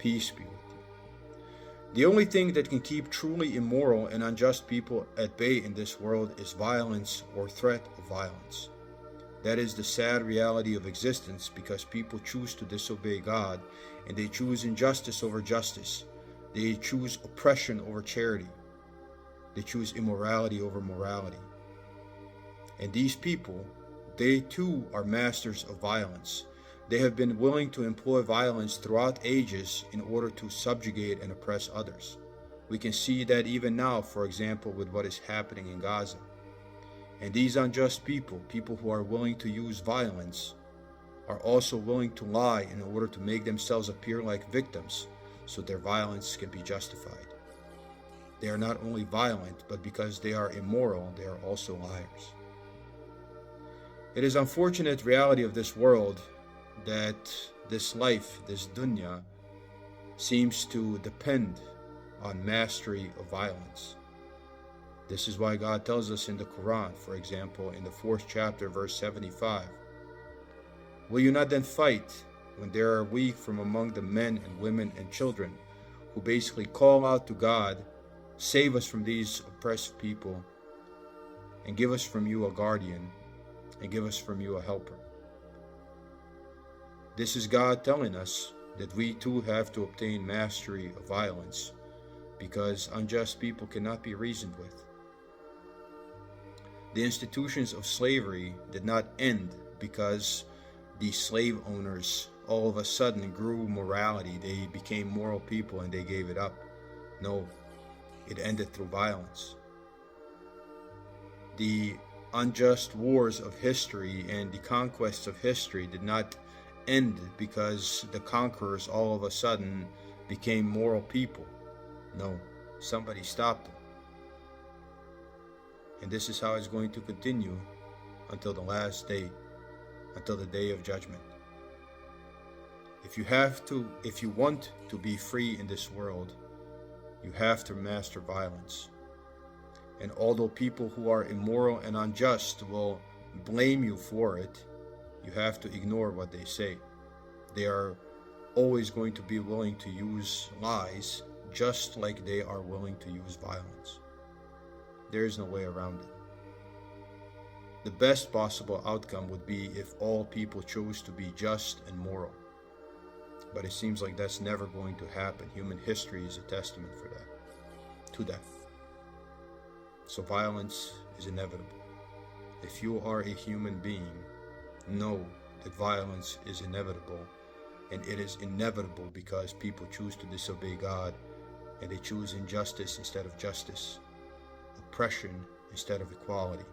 Peace be with you. The only thing that can keep truly immoral and unjust people at bay in this world is violence or threat of violence. That is the sad reality of existence, because people choose to disobey God, and they choose injustice over justice. They choose oppression over charity. They choose immorality over morality. And these people, they too are masters of violence. They have been willing to employ violence throughout ages in order to subjugate and oppress others. We can see that even now, for example, with what is happening in Gaza. And these unjust people, people who are willing to use violence, are also willing to lie in order to make themselves appear like victims so their violence can be justified. They are not only violent, but because they are immoral, they are also liars. It is unfortunate reality of this world that this life, this dunya, seems to depend on mastery of violence. This is why God tells us in the Quran, for example, in the 4th chapter, verse 75, "Will you not then fight when there are weak from among the men and women and children who basically call out to God, save us from these oppressed people, and give us from you a guardian, and give us from you a helper?" This is God telling us that we too have to obtain mastery of violence, because unjust people cannot be reasoned with. The institutions of slavery did not end because the slave owners all of a sudden grew morality. They became moral people and they gave it up. No, it ended through violence. The unjust wars of history and the conquests of history did not end because the conquerors all of a sudden became moral people. No, somebody stopped them. And this is how it's going to continue until the last day, until the day of judgment. If you want to be free in this world, you have to master violence. And although people who are immoral and unjust will blame you for it, you have to ignore what they say. They are always going to be willing to use lies, just like they are willing to use violence. There is no way around it. The best possible outcome would be if all people chose to be just and moral. But it seems like that's never going to happen. Human history is a testament to that. So violence is inevitable. If you are a human being, know that violence is inevitable, and it is inevitable because people choose to disobey God, and they choose injustice instead of justice, oppression instead of equality,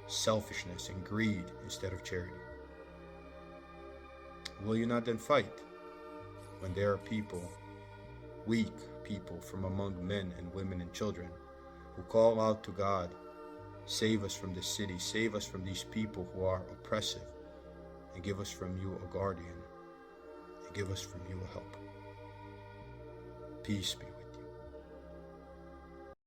selfishness and greed instead of charity. Will you not then fight when there are people, weak people from among men and women and children, who call out to God, save us from this city, save us from these people who are oppressive, and give us from you a guardian, and give us from you a helper? Peace be with you.